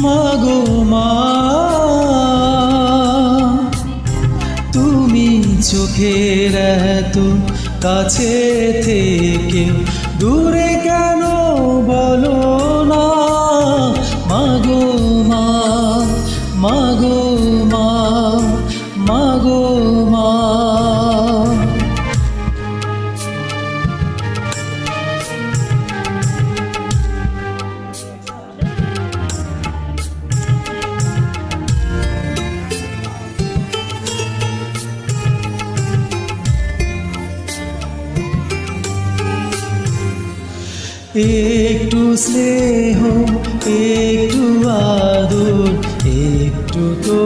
মাগো মা, তুমি চোখের এত কাছে থেকে দূরে কেন বলো না? মাগো মা, মাগো মা, মাগো মা। একটু স্নেহ, একটু আদর, একটু তো